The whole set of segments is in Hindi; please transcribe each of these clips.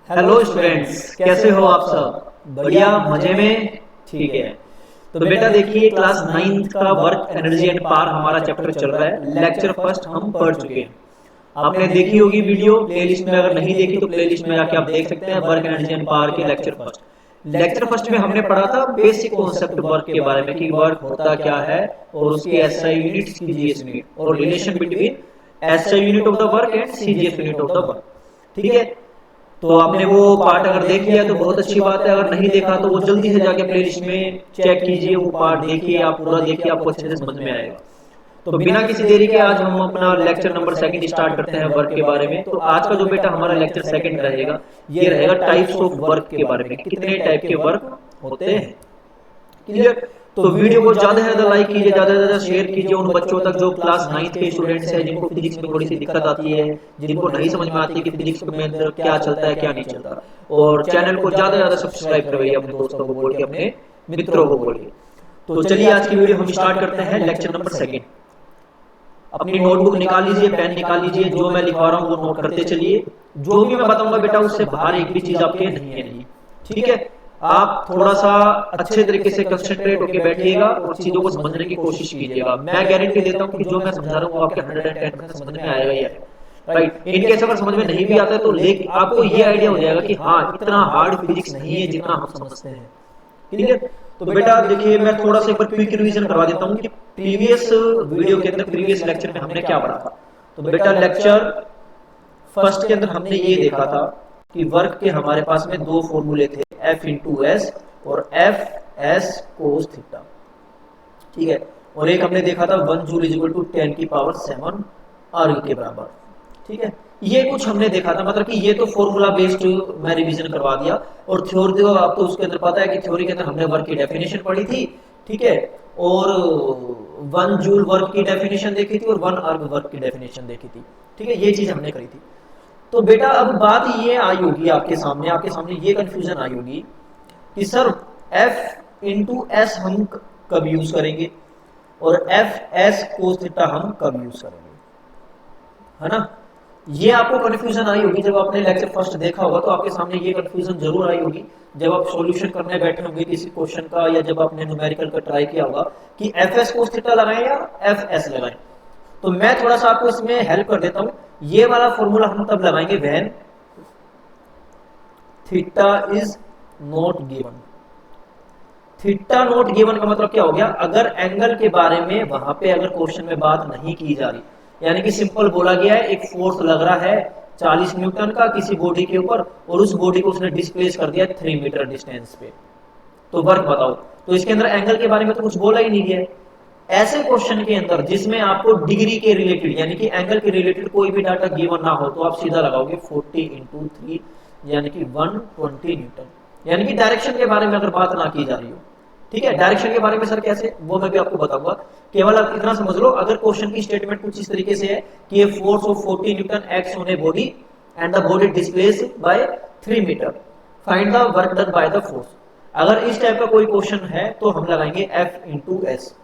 हेलो स्टूडेंट्स, कैसे हो आप सब? बढ़िया, मजे में? ठीक है। तो बेटा देखिए, क्लास नाइन्थ का वर्क एनर्जी एंड पावर हमारा चैप्टर चल रहा है। लेक्चर फर्स्ट हम पढ़ चुके हैं। आपने देखी होगी वीडियो प्लेलिस्ट में, अगर नहीं देखी तो प्लेलिस्ट में जाके आप देख सकते हैं वर्क एनर्जी एंड पावर के लेक्चर फर्स्ट। लेक्चर फर्स्ट में हमने पढ़ा था बेसिक कॉन्सेप्ट वर्क के बारे में कि वर्क होता क्या है और उसकी एसआई यूनिट, सीजीएस यूनिट और relation between SI unit of the work and CGS unit of the work. ठीक है। तो आपने वो पार्ट अगर देख लिया तो बहुत अच्छी बात है, अगर नहीं देखा तो वो जल्दी से जाके प्लेलिस्ट में चेक कीजिए, वो पार्ट देखिए, आप पूरा देखिए, आपको अच्छे से समझ में आएगा। तो बिना किसी देरी के आज हम अपना लेक्चर नंबर सेकंड स्टार्ट करते हैं वर्क के बारे में। तो आज का जो बेटा हमारा लेक्चर सेकंड रहेगा, ये रहेगा टाइप्स ऑफ वर्क के बारे में, कितने टाइप के वर्क होते हैं। क्लियर? तो वीडियो को ज्यादा से ज्यादा लाइक कीजिए, ज्यादा से ज्यादा शेयर कीजिए उन बच्चों तक जो क्लास नाइन्थ के स्टूडेंट्स हैं, जिनको फिजिक्स में थोड़ी सी दिक्कत आती है, जिनको नहीं समझ में आती कि फिजिक्स में अंदर क्या चलता है क्या नहीं चलता। और चैनल को ज्यादा से ज्यादा सब्सक्राइब करवाइए अपने दोस्तों को बोल के, अपने मित्रों को बोलिए। तो चलिए आज की वीडियो हम स्टार्ट करते हैं लेक्चर नंबर सेकेंड। अपनी नोटबुक निकाल लीजिए, पेन निकाल लीजिए, जो मैं लिखवा रहा हूँ वो नोट करते चलिए। जो भी मैं बताऊंगा बेटा उससे बाहर एक भी चीज आपके नहीं है नहीं। ठीक है। आप थोड़ा सा अच्छे तरीके से कंसंट्रेट होकर बैठिएगा और चीजों को समझने की कोशिश कीजिएगा। मैं गारंटी देता हूँ कि जो मैं समझा रहा हूँ वो आपके 110% समझ में आएगा ही आएगा। राइट। इनकेस अगर समझ में नहीं भी आता है तो लेकिन आपको ये आइडिया हो जाएगा कि हाँ, इतना हार्ड फिजिक्स नहीं है जितना हम समझते हैं। क्लियर? तो बेटा देखिए, मैं थोड़ा सा एक बार क्विक रिवीजन करवा देता हूँ कि प्रीवियस वीडियो के अंदर, प्रीवियस लेक्चर में हमने क्या पढ़ा था। तो बेटा लेक्चर फर्स्ट के अंदर हमने ये देखा था कि वर्क के हमारे पास में दो फॉर्मूले थे, एफ इंटू एस और एफ एस कोस थीटा। ठीक है। और एक हमने देखा था 1 जूल इज इक्वल टू 10 की पावर 7 आर्ग के बराबर। ठीक है। ये कुछ हमने देखा था, मतलब कि ये तो फॉर्मूला बेस्ड मैं रिवीजन करवा दिया। और थ्योरी तो आपको उसके अंदर पता है कि थ्योरी के अंदर हमने वर्क की डेफिनेशन पढ़ी थी। ठीक है। और 1 जूल वर्क की डेफिनेशन देखी थी और 1 अर्ग वर्क की डेफिनेशन देखी थी। ठीक है, ये चीज हमने करी थी। तो बेटा अब बात ये आई होगी आपके सामने ये कंफ्यूजन आई होगी कि सर एफ इंटू एस हम कब यूज करेंगे और एफ एस कोस थीटा हम कब यूज करेंगे, है ना। ये आपको कंफ्यूजन आई होगी जब आपने लेक्चर फर्स्ट देखा होगा, तो आपके सामने ये कंफ्यूजन जरूर आई होगी जब आप सॉल्यूशन करने बैठे होंगे किसी क्वेश्चन का, या जब आपने न्यूमेरिकल का ट्राई किया होगा कि एफ एस कोस थीटा लगाएं या एफ एस लगाएं। तो मैं थोड़ा सा आपको इसमें हेल्प कर देता हूं। ये वाला फॉर्मूला हम तब लगाएंगे when theta is not given. Theta naught given का मतलब क्या हो गया, अगर एंगल के बारे में वहां पे अगर क्वेश्चन में बात नहीं की जा रही, यानी कि सिंपल बोला गया है एक फोर्स लग रहा है 40 न्यूटन का किसी बॉडी के ऊपर और उस बॉडी को उसने डिस्प्लेस कर दिया 3 मीटर डिस्टेंस पे, तो वर्क बताओ। तो इसके अंदर एंगल के बारे में तो कुछ बोला ही नहीं गया। ऐसे क्वेश्चन के अंदर जिसमें आपको डिग्री के रिलेटेड यानी कि एंगल के रिलेटेड कोई भी डाटा गिवन ना हो, तो आप सीधा लगाओगे 40 इंटू 3 यानी कि 120 न्यूटन, यानी कि डायरेक्शन के बारे में अगर बात ना की जा रही हो। ठीक है। डायरेक्शन के बारे में सर कैसे, वो मैं भी आपको बताऊंगा। केवल आप इतना समझ लो, अगर क्वेश्चन की स्टेटमेंट कुछ इस तरीके से है कि ये force of 40 newton acts on a body and the body displace by 3 metre, find the work done by the force. अगर इस टाइप का कोई क्वेश्चन है तो हम लगाएंगे F into S,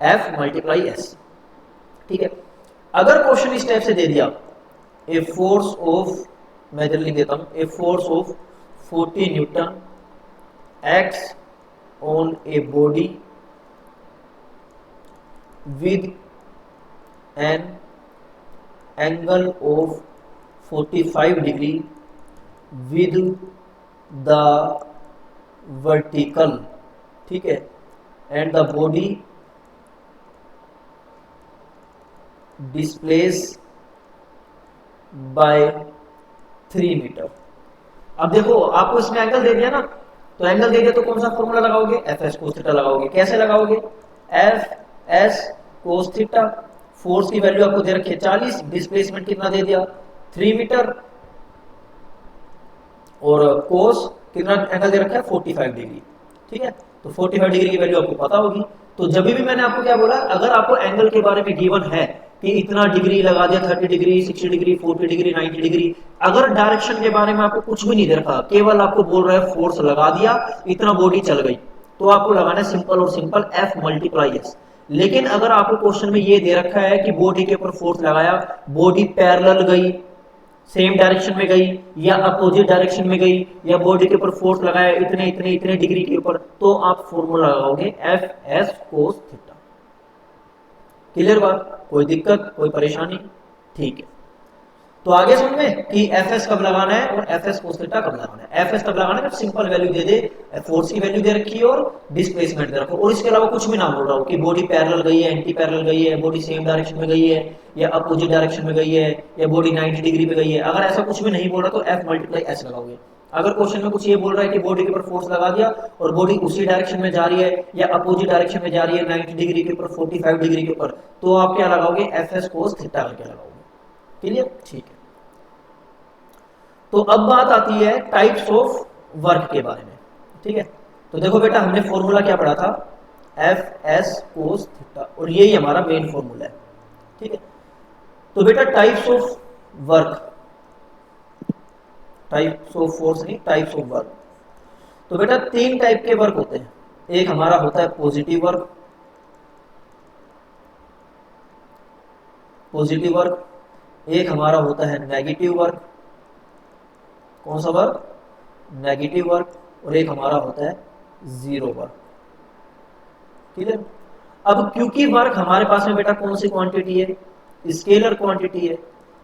F multiply S. ठीक है। अगर क्वेश्चन इस टाइप से दे दिया, ए फोर्स ऑफ, मैं इधर लिख देता हूं, a force of 40 newton acts on a body with an angle of 45 degree with the vertical, ठीक है, and the body displaced by 3 metre. अब देखो आपको इसमें एंगल दे दिया ना, तो एंगल दे दिया तो कौन सा फॉर्मूला लगाओगे, एफ एस कोस थीटा लगाओगे। कैसे लगाओगे, F S cos theta, force की वैल्यू आपको दे रखी है 40, डिस्प्लेसमेंट कितना दे दिया 3 मीटर, और कोस कितना एंगल दे रखा है 45 डिग्री। ठीक है। तो 45 डिग्री की वैल्यू आपको पता होगी। तो जब भी मैंने आपको क्या बोला, अगर आपको एंगल के बारे में गिवन है कि इतना डिग्री लगा दिया, 30 डिग्री, 60 डिग्री, 40 डिग्री, 90 डिग्री, अगर डायरेक्शन के बारे में आपको कुछ भी नहीं दे रखा, केवल आपको बोल रहा है फोर्स लगा दिया, इतना बॉडी चल गई, तो आपको लगाना है सिंपल और सिंपल एफ मल्टीप्लाई एस। लेकिन अगर आपको क्वेश्चन में ये दे रखा है कि बॉडी के ऊपर फोर्स लगाया, बॉडी पैरेलल गई, सेम डायरेक्शन में गई या अपोजिट डायरेक्शन में गई या बॉडी के ऊपर फोर्स लगाया इतने इतने इतने डिग्री के ऊपर, तो आप फॉर्मूला लगाओगे F S cos theta. Clear बात? कोई दिक्कत, कोई परेशानी? ठीक है, तो आगे समझ में कि एफ एस कब लगाना है और एफ एस कोस थीटा कब लगाना है। एफ एस कब लगाना है? सिंपल वैल्यू दे दे, फोर्स की वैल्यू दे रखी है और डिस्प्लेसमेंट दे रखो, और इसके अलावा कुछ भी ना बोल रहा हूँ कि बॉडी पैरेलल गई है, एंटी पैरेलल गई है, बॉडी सेम डायरेक्शन में गई है या अपोजिट डायरेक्शन में गई है या बॉडी 90 डिग्री पे गई है। अगर ऐसा कुछ भी नहीं बोल रहा तो एफ मल्टीप्लाई एस लगाओगे। अगर क्वेश्चन में कुछ ये बोल रहा है कि बॉडी के ऊपर फोर्स लगा दिया और बॉडी उसी डायरेक्शन में जा रही है या अपोजिट डायरेक्शन में जा रही है 90 डिग्री के ऊपर, 45 डिग्री के ऊपर, तो आप क्या लगाओगे? एफ एस कोस थीटा करके लगाओगे। क्लियर? ठीक है, तो अब बात आती है टाइप्स ऑफ वर्क के बारे में। ठीक है, तो देखो बेटा, हमने फॉर्मूला क्या पढ़ा था? एफ एस कोस थीटा, और यही हमारा मेन फॉर्मूला है। ठीक है, तो बेटा types of work, types of force नहीं, टाइप्स ऑफ वर्क। तो बेटा तीन टाइप के वर्क होते हैं। एक हमारा होता है पॉजिटिव वर्क, पॉजिटिव वर्क। एक हमारा होता है नेगेटिव वर्क। कौन सा वर्क? Negative work. और एक हमारा होता है जीरो वर्क। क्लियर? अब क्योंकि वर्क हमारे पास में बेटा कौन सी क्वांटिटी है? स्केलर क्वांटिटी है,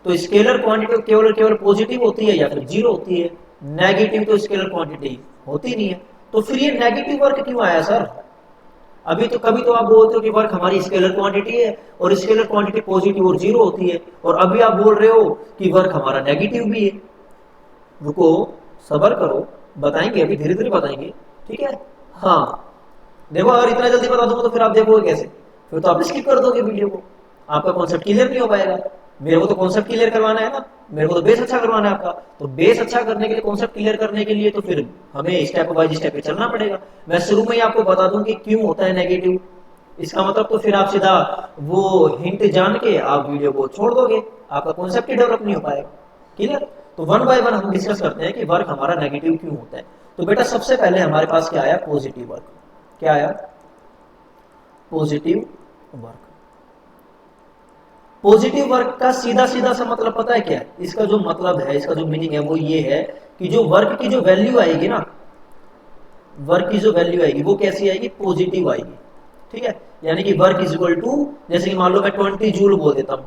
तो स्केलर क्वांटिटी केवल केवल पॉजिटिव होती है या फिर जीरो होती है? नेगेटिव तो स्केलर क्वांटिटी होती नहीं है, तो फिर ये नेगेटिव वर्क क्यों आया सर? अभी तो कभी तो आप बोलते हो कि वर्क हमारी स्केलर क्वांटिटी है और स्केलर क्वांटिटी पॉजिटिव और जीरो होती है, और अभी आप बोल रहे हो कि वर्क हमारा नेगेटिव भी है। रुको, सबर करो, बताएंगे, अभी धीरे धीरे बताएंगे। ठीक है, हाँ देखो, अगर इतना जल्दी बता दूंगा तो फिर आप देखोगे कैसे? फिर तो आप स्किप कर दोगे वीडियो को, आपका कॉन्सेप्ट क्लियर नहीं हो पाएगा। मेरे को तो कॉन्सेप्ट क्लियर करवाना है ना, मेरे को तो बेस अच्छा करवाना है आपका, तो बेस अच्छा करने के लिए, कॉन्सेप्ट क्लियर करने के लिए तो फिर हमें स्टेप बाय स्टेप पे चलना पड़ेगा। मैं शुरू में ही आपको बता दूं कि क्यों होता है नेगेटिव, इसका मतलब तो फिर आप सीधा वो हिंट जान के आप वीडियो को छोड़ दोगे, आपका कॉन्सेप्ट ही डेवलप नहीं हो पाएगा। क्लियर? तो वन बाय वन हम डिस्कस करते हैं कि वर्क हमारा नेगेटिव क्यों होता है। तो बेटा सबसे पहले हमारे पास क्या आया? Positive work. क्या आया? Positive work. पॉजिटिव वर्क का सीधा सीधा सा मतलब पता है क्या है? इसका जो मतलब है, इसका जो मीनिंग है वो ये है कि जो वर्क की जो वैल्यू आएगी ना, वर्क की जो वैल्यू आएगी वो कैसी आएगी? पॉजिटिव आएगी। ठीक है, यानी कि वर्क इज इक्वल टू, जैसे कि मान लो मैं 20 जूल बोल देता हूं,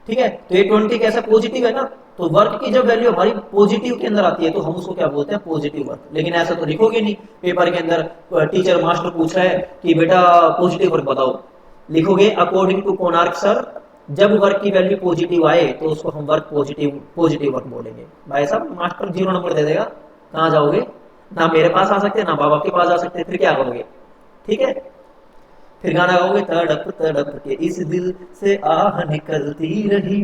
ठीक है, तो ये 20 कैसा? पॉजिटिव है ना, तो वर्क की जब वैल्यू हमारी पॉजिटिव के अंदर आती है तो हम उसको क्या बोलते हैं? Positive work. लेकिन ऐसा तो लिखोगे नहीं पेपर के अंदर, टीचर मास्टर पूछ रहा है कि बेटा पॉजिटिव वर्क बताओ, लिखोगे अकॉर्डिंग टू कोणार्क सर, जब वर्क की वैल्यू पॉजिटिव आए तो उसको हम वर्क पॉजिटिव वर्क बोलेंगे। भाई साहब मास्टर 0 नंबर दे देगा, कहाँ जाओगे? ना मेरे पास आ सकते, ना बाबा के पास आ सकते, फिर क्या करोगे? ठीक है, फिर गाना गाओगे, तड़प तड़प के इस दिल से आह निकलती रही,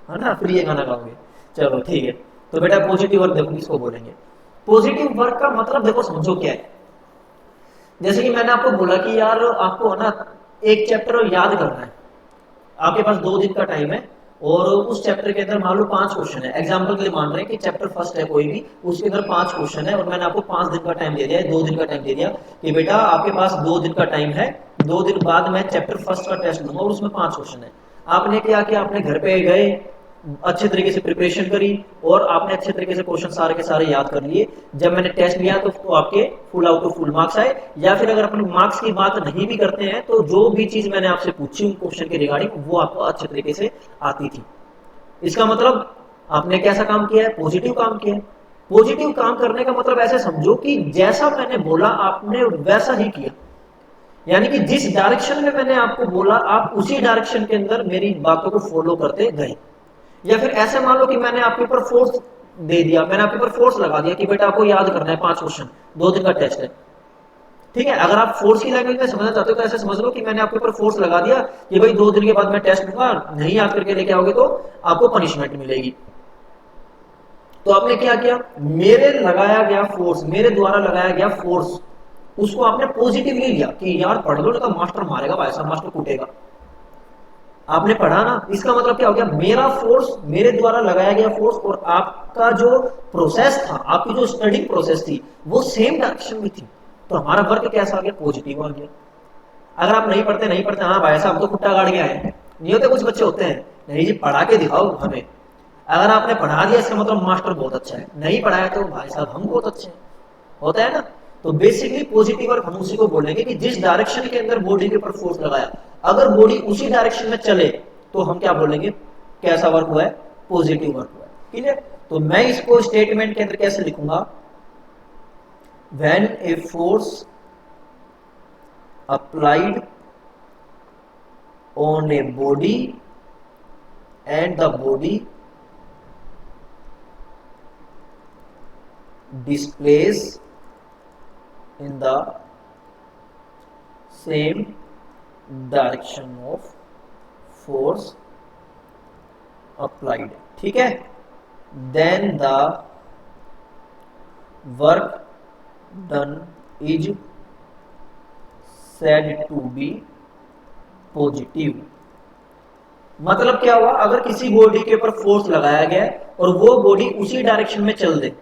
है ना, फिर ये गाना गाओगे। चलो ठीक है, तो बेटा पॉजिटिव वर्क देखो किसको बोलेंगे? पॉजिटिव वर्क का मतलब देखो समझो क्या है। जैसे कि मैंने आपको बोला कि यार आपको है ना एक चैप्टर याद करना है, आपके पास 2 दिन का टाइम है और उस चैप्टर के अंदर मान लो 5 क्वेश्चन है। एग्जांपल के लिए मान रहे हैं कि चैप्टर फर्स्ट है कोई भी, उसके अंदर 5 क्वेश्चन है और मैंने आपको 5 दिन का टाइम दे दिया है, 2 दिन का टाइम दे दिया कि बेटा आपके पास 2 दिन का टाइम है, 2 दिन बाद मैं चैप्टर फर्स्ट का टेस्ट लूंगा और उसमें 5 क्वेश्चन है। आपने क्या किया? आपने घर पे गए, अच्छे तरीके से प्रिपरेशन करी और आपने अच्छे तरीके से क्वेश्चन सारे के सारे याद कर लिए। जब मैंने टेस्ट लिया तो आपके full out of full marks आए। या फिर अगर अपन मार्क्स की बात नहीं भी करते हैं तो जो भी चीज मैंने आपसे पूछी क्वेश्चन के रिगार्डिंग वो आपको अच्छे तरीके से आती थी। इसका मतलब आपने कैसा काम किया है? पॉजिटिव काम किया है। पॉजिटिव काम करने का मतलब ऐसे समझो कि जैसा मैंने बोला आपने वैसा ही किया, यानी कि जिस डायरेक्शन में मैंने आपको बोला आप उसी डायरेक्शन के अंदर मेरी बातों को फॉलो करते गए। या फिर ऐसे मान लो कि मैंने आपके ऊपर फोर्स दे दिया, मैंने आपके ऊपर फोर्स लगा दिया कि बेटा आपको याद करना है 5 क्वेश्चन, 2 दिन का टेस्ट है। ठीक है, अगर आप फोर्स की लैंग्वेज में समझना चाहते हो तो ऐसे समझ लो कि मैंने आपके ऊपर फोर्स लगा दिया कि भाई 2 दिन के बाद मैं टेस्ट लूंगा, नहीं याद करके लेके आओगे तो आपको पनिशमेंट मिलेगी। तो आपने क्या किया? मेरे लगाया गया फोर्स, मेरे द्वारा लगाया गया फोर्स, उसको आपने पॉजिटिवली लिया कि यार पढ़ लो, तो मास्टर मारेगा, भाई साहब मास्टर कूटेगा। आपने पढ़ा ना, इसका मतलब क्या हो गया? मेरा फोर्स, मेरे द्वारा लगाया गया फोर्स और आपका जो प्रोसेस था, आपकी जो स्टडी प्रोसेस थी वो सेम डायरेक्शन में थी, तो हमारा वर्क कैसा आ गया? पॉजिटिव आ गया। अगर आप नहीं पढ़ते, हाँ भाई साहब तो कुट्टा गाड़ के आए, नहीं होते कुछ बच्चे होते हैं, नहीं जी पढ़ा के दिखाओ हमें। अगर आपने पढ़ा दिया इसका मतलब मास्टर बहुत अच्छा है, नहीं पढ़ाया तो भाई साहब हम बहुत अच्छे हैं, होता है ना। तो बेसिकली पॉजिटिव वर्क हम उसी को बोलेंगे कि जिस डायरेक्शन के अंदर बॉडी के ऊपर फोर्स लगाया, अगर बॉडी उसी डायरेक्शन में चले तो हम क्या बोलेंगे, कैसा वर्क हुआ है, पॉजिटिव वर्क हुआ है। क्लियर। तो मैं इसको स्टेटमेंट के अंदर कैसे लिखूंगा, when a force applied on a body and the body displays in the same direction of force applied, ठीक है, then the work done is said to be positive। मतलब क्या हुआ, अगर किसी बॉडी के ऊपर फोर्स लगाया गया और वो बॉडी उसी डायरेक्शन में चल दे,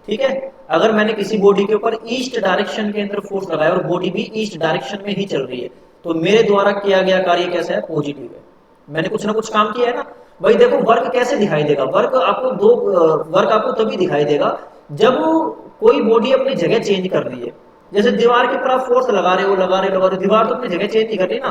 ठीक है, अगर मैंने किसी बॉडी के ऊपर ईस्ट डायरेक्शन के अंदर फोर्स लगाया और बॉडी भी ईस्ट डायरेक्शन में ही चल रही है, तो मेरे द्वारा किया गया कार्य कैसा है, पॉजिटिव है। मैंने कुछ ना कुछ काम किया है ना भाई। देखो वर्क कैसे दिखाई देगा, वर्क आपको तभी दिखाई देगा जब कोई बॉडी अपनी जगह चेंज कर रही है। जैसे दीवार के ऊपर आप फोर्स लगा रहे हो, दीवार तो अपनी जगह चेंज नहीं कर रही ना,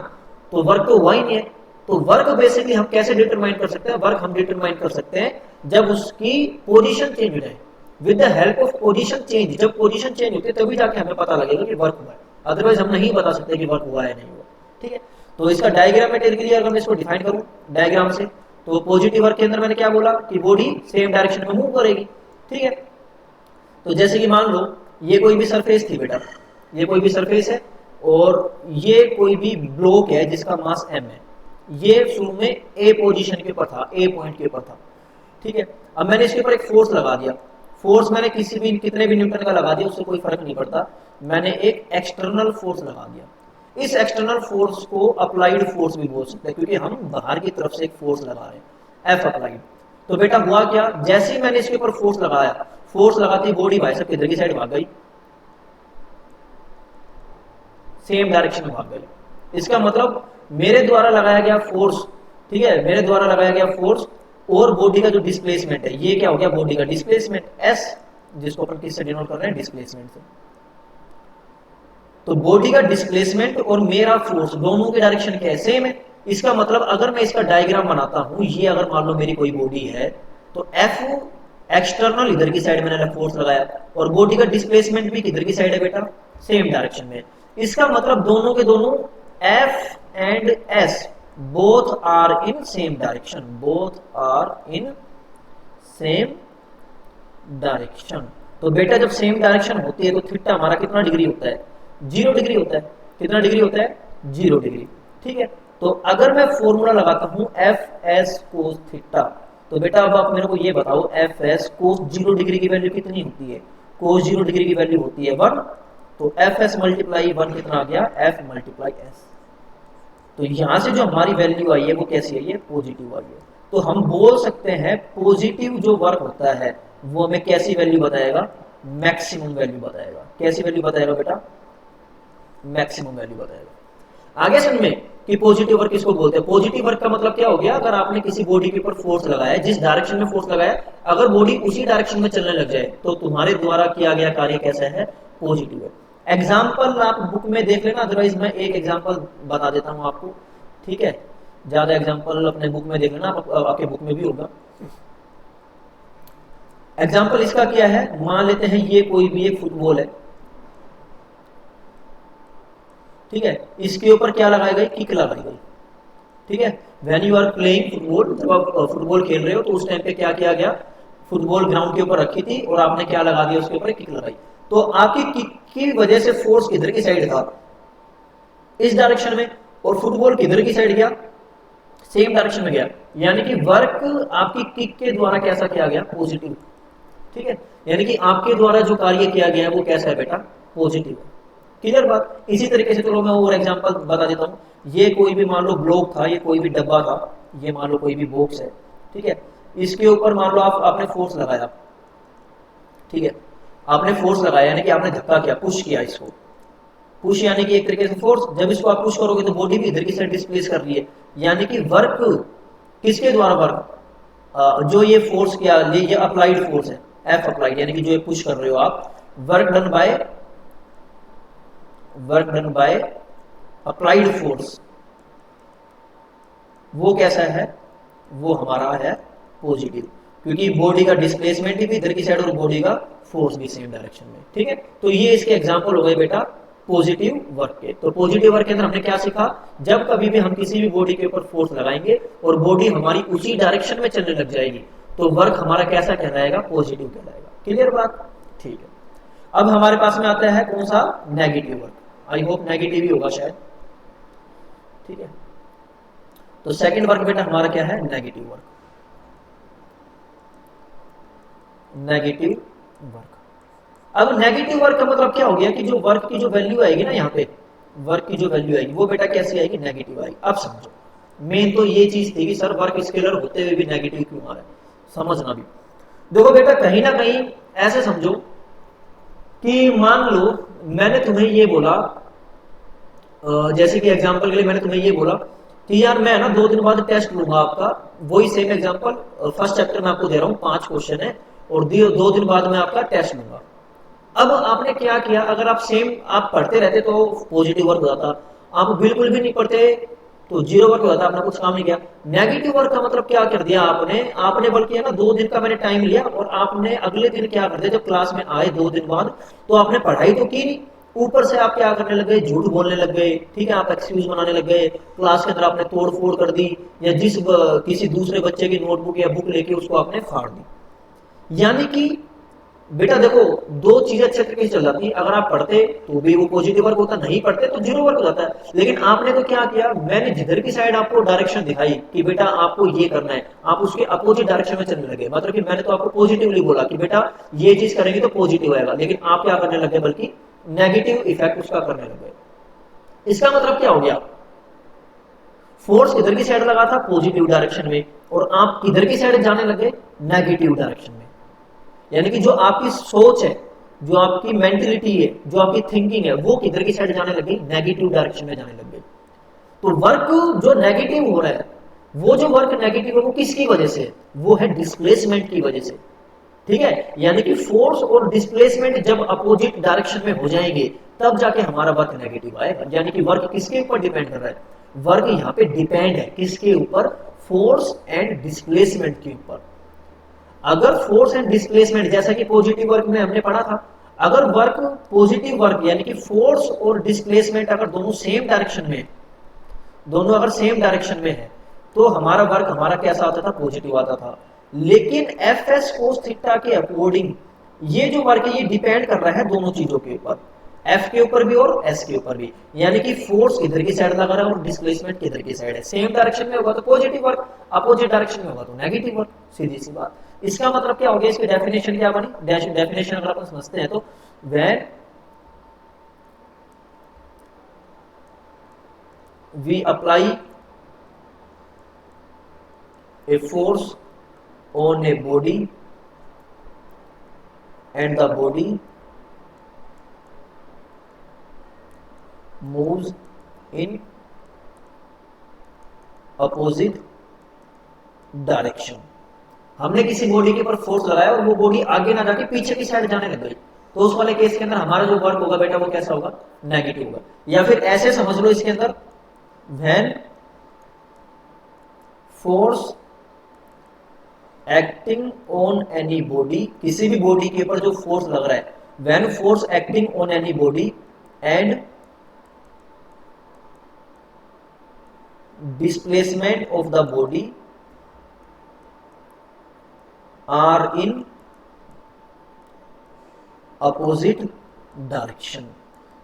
तो वर्क तो हुआ ही नहीं है। तो वर्क बेसिकली हम कैसे डिटरमाइन कर सकते हैं, वर्क हम डिटरमाइन कर सकते हैं जब उसकी पोजीशन चेंज हो जाए, with the help of position change. जब पोजीशन चेंज होती है तभी जाके हमें पता लगेगा कि वर्क हुआ है, अदरवाइज हम नहीं बता सकते कि वर्क हुआ है नहीं हुआ, ठीक है। तो इसका डायग्रामेटिकली अगर मैं इसको डिफाइन करूं डायग्राम से, तो पॉजिटिव वर्क के अंदर मैंने क्या बोला कि बॉडी सेम डायरेक्शन में मूव करेगी, ठीक है। तो जैसे कि मान लो ये कोई भी सरफेस थी बेटा, ये कोई भी सरफेस है और ये कोई भी ब्लॉक है जिसका मास m है, ये शुरू में ए पोजीशन के ऊपर था, ए पॉइंट के ऊपर था, ठीक है। अब मैंने इसके ऊपर एक फोर्स लगा दिया, फोर्स मैंने कितने भी न्यूटन का लगा दिया उससे कोई फर्क नहीं पड़ता, मैंने एक एक्सटर्नल फोर्स लगा दिया। इस एक्सटर्नल फोर्स को अप्लाइड फोर्स भी बोल सकते हैं क्योंकि हम बाहर की तरफ से एक फोर्स लगा रहे हैं, एफ अप्लाइड। तो बेटा हुआ क्या, जैसे ही मैंने इसके ऊपर फोर्स लगाया, फोर्स लगाती बॉडी भाई साहब किधर की साइड भाग गई, सेम डायरेक्शन में भाग गई। इसका मतलब मेरे द्वारा लगाया गया फोर्स, ठीक है, मेरे द्वारा लगाया गया फोर्स और बॉडी का जो डिस्प्लेसमेंट है, ये क्या हो गया, बॉडी का डिस्प्लेसमेंट एस, जिसको अपन किससे डिनोट कर रहे हैं, डिस्प्लेसमेंट से। तो बॉडी का डिस्प्लेसमेंट और मेरा फोर्स दोनों के डायरेक्शन क्या है, सेम है। इसका मतलब अगर मैं इसका डायग्राम बनाता हूं, ये अगर मान लो मेरी कोई बॉडी है तो एफ एक्सटर्नल इधर की साइड मैंने फोर्स लगाया और बॉडी का डिस्प्लेसमेंट भी किधर की साइड है बेटा, सेम डायरेक्शन में। इसका मतलब दोनों के दोनों F and S both are in same direction, both are in same direction। तो बेटा जब सेम डायरेक्शन होती है तो थीटा हमारा कितना डिग्री होता है, 0 डिग्री होता है। कितना डिग्री होता है, 0 डिग्री, ठीक है। तो अगर मैं फॉर्मूला लगाता हूं एफ एस कोस थीटा, तो बेटा अब आप मेरे को ये बताओ एफ एस कोस 0 डिग्री की वैल्यू कितनी होती है, कोस 0 डिग्री की वैल्यू होती है 1, तो एफ एस मल्टीप्लाई 1 कितना आ गया, एफ मल्टीप्लाई एस। तो यहां से जो हमारी वैल्यू आई है वो कैसी आई है, पॉजिटिव आई है। तो हम बोल सकते हैं पॉजिटिव जो वर्क होता है वो हमें कैसी वैल्यू बताएगा, मैक्सिमम वैल्यू बताएगा। कैसी वैल्यू बताएगा बेटा, मैक्सिमम वैल्यू बताएगा। आगे समझ में कि पॉजिटिव वर्क किसको बोलते हैं। पॉजिटिव वर्क का मतलब क्या हो गया, अगर आपने किसी बॉडी के ऊपर फोर्स लगाया, जिस डायरेक्शन में फोर्स लगाया, अगर बॉडी उसी डायरेक्शन में चलने लग जाए तो तुम्हारे द्वारा किया गया कार्य कैसा है, पॉजिटिव है। एग्जाम्पल आप बुक में देख लेना, अदरवाइज मैं एक एग्जाम्पल बता देता हूं आपको, ठीक है। ज्यादा एग्जाम्पल अपने बुक में देख लेना, आपके बुक में भी होगा। एग्जाम्पल इसका क्या है, मान लेते हैं ये कोई भी एक फुटबॉल है, ठीक है, इसके ऊपर क्या लगाई गई, किक लगाई गई, ठीक है। When you are playing football, जब आप फुटबॉल खेल रहे हो तो उस टाइम पे क्या किया गया, फुटबॉल ग्राउंड के ऊपर रखी थी और आपने क्या लगा दिया, उसके ऊपर किक लगाई। तो आपकी किक की वजह से फोर्स किधर की साइड था, इस डायरेक्शन में, और फुटबॉल किधर की साइड गया, सेम डायरेक्शन में गया। यानी कि वर्क आपकी किक के द्वारा कैसा किया गया, पॉजिटिव, ठीक है। यानी कि आपके द्वारा जो कार्य किया गया है वो कैसा है बेटा, पॉजिटिव है। क्लियर बात। इसी तरीके से चलो मैं और एग्जांपल बता देता हूं। ये कोई भी मान लो ब्लॉक था, ये कोई भी डब्बा था, ये मान लो कोई भी बॉक्स है, ठीक है। इसके ऊपर मान लो आपने फोर्स लगाया, ठीक है, आपने फोर्स लगाया यानी कि आपने धक्का किया, पुश किया इसको। पुश यानी कि एक तरीके से फोर्स। जब इसको आप पुश करोगे तो बॉडी भी इधर की साइड डिस्प्लेस कर रही है, यानी कि वर्क किसके द्वारा, वर्क जो ये फोर्स क्या, ये अप्लाइड फोर्स है, एफ अप्लाइड, यानी कि जो ये पुश कर रहे हो आप, work done by applied force, वो कैसा है, वो हमारा है पॉजिटिव, क्योंकि बॉडी का डिस्प्लेसमेंट भी इधर की साइड और बॉडी का फोर्स भी सेम डायरेक्शन में। ठीक है, तो ये इसके एग्जांपल हो गए बेटा पॉजिटिव वर्क के। तो पॉजिटिव वर्क के अंदर हमने क्या सीखा, जब कभी भी हम किसी भी बॉडी के ऊपर फोर्स लगाएंगे और बॉडी हमारी उसी डायरेक्शन में चलने लग जाएगी, तो वर्क हमारा कैसा कहलाएगा, पॉजिटिव कहलाएगा। क्लियर बात, ठीक है। अब हमारे पास में आता है कौन सा, negative work. I hope negative ही होगा शायद, ठीक है। तो सेकंड वर्क बेटा हमारा क्या है, नेगेटिव वर्क। नेगेटिव वर्क, अब नेगेटिव वर्क का मतलब क्या हो गया कि जो वर्क की जो वैल्यू आएगी ना, यहाँ पे वर्क की जो वैल्यू आएगी वो बेटा कैसी आएगी, नेगेटिव आएगी। अब समझो, मेन तो ये चीज थी कि सर वर्क स्केलर होते हुए भी नेगेटिव क्यों आ रहा है, समझना भी। देखो बेटा कहीं ना कहीं ऐसे समझो कि मान लो मैंने तुम्हें ये बोला, जैसे कि एग्जांपल के लिए मैंने तुम्हें ये बोला कि यार मैं ना 2 दिन बाद टेस्ट लूंगा आपका, वही सेम एग्जांपल, फर्स्ट चैप्टर में आपको दे रहा हूँ, 5 क्वेश्चन है और 2 दिन बाद मैं आपका टेस्ट लूंगा। अब आपने क्या किया, अगर आप सेम आप पढ़ते रहते तो पॉजिटिव वर्क हो जाता, आप बिल्कुल भी नहीं पढ़ते तो जीरो वर्क हो जाता, आपने कुछ काम नहीं किया। नेगेटिव वर्क का मतलब क्या कर दिया आपने बल्कि है ना 2 दिन का मैंने टाइम लिया और आपने अगले दिन क्या कर दिया, जब क्लास में आए 2 दिन बाद, तो आपने पढ़ाई तो की नहीं, ऊपर से आप क्या करने लग गए, झूठ बोलने लग गए, ठीक है, आप एक्सक्यूज बनाने लग गए, क्लास के अंदर आपने तोड़ फोड़ कर दी, या किसी दूसरे बच्चे की नोटबुक या बुक लेके उसको आपने फाड़ दी। यानी कि बेटा देखो 2 चीजें अच्छे तरीके से चल जाती है, अगर आप पढ़ते तो भी वो पॉजिटिव वर्क होता, नहीं पढ़ते तो जीरो वर्क हो जाता है। लेकिन आपने तो क्या किया, मैंने जिधर की साइड आपको डायरेक्शन दिखाई कि बेटा आपको ये करना है, आप उसके अपोजिट डायरेक्शन में चलने लगे। मतलब कि मैंने तो आपको पॉजिटिवली बोला कि बेटा ये चीज करेंगे तो पॉजिटिव आएगा, लेकिन आप क्या करने लगे, बल्कि नेगेटिव इफेक्ट उसका करने लगे। इसका मतलब क्या हो गया, फोर्स किधर की साइड लगा था, पॉजिटिव डायरेक्शन में, और आप किधर की साइड जाने लगे, नेगेटिव डायरेक्शन में। यानी कि जो आपकी सोच है, जो आपकी मेंटलिटी है, जो आपकी थिंकिंग है, वो किधर की साइड जाने लगी, नेगेटिव डायरेक्शन में जाने लग गई। तो वर्क जो नेगेटिव हो रहा है, वो जो वर्क नेगेटिव है वो किसकी वजह से, वो है डिस्प्लेसमेंट की वजह से। ठीक है, यानी कि फोर्स और डिस्प्लेसमेंट जब अपोजिट डायरेक्शन में हो जाएंगे तब जाके हमारा वर्क नेगेटिव आएगा। यानी कि वर्क किसके ऊपर डिपेंड कर रहा है, वर्क यहाँ पे डिपेंड है किसके ऊपर, फोर्स एंड डिस्प्लेसमेंट के ऊपर। अगर फोर्स एंड डिस्प्लेसमेंट, जैसा कि पॉजिटिव वर्क में हमने पढ़ा था, अगर वर्क पॉजिटिव वर्क यानी कि फोर्स और डिस्प्लेसमेंट अगर दोनों सेम डायरेक्शन में, दोनों अगर सेम डायरेक्शन में है, तो हमारा वर्क हमारा कैसा आता था, पॉजिटिव आता था। लेकिन एफ एस कोस थीटा के अकॉर्डिंग ये जो वर्क है ये डिपेंड कर रहा है दोनों चीजों के ऊपर, एफ के ऊपर भी और एस के ऊपर भी। यानी कि फोर्स किधर की साइड लगा रहा है और डिस्प्लेसमेंट किधर की साइड है, सेम डायरेक्शन में होगा तो पॉजिटिव वर्क, अपोजिट डायरेक्शन में होगा तो नेगेटिव वर्क, सीधी सी बात। इसका मतलब क्या हो गया, इसकी डेफिनेशन क्या बनी, डेफिनेशन अगर अपन समझते हैं तो when we apply a force on a body and the body moves in opposite direction। हमने किसी बॉडी के ऊपर फोर्स लगाया और वो बॉडी आगे ना जाके पीछे की साइड जाने लग गई, तो उस वाले केस के अंदर हमारा जो वर्क होगा बेटा वो कैसा होगा, नेगेटिव होगा। या फिर ऐसे समझ लो इसके अंदर, when force acting on any body, किसी भी बॉडी के ऊपर जो फोर्स लग रहा है, when force acting on any body and displacement of the body are in opposite direction.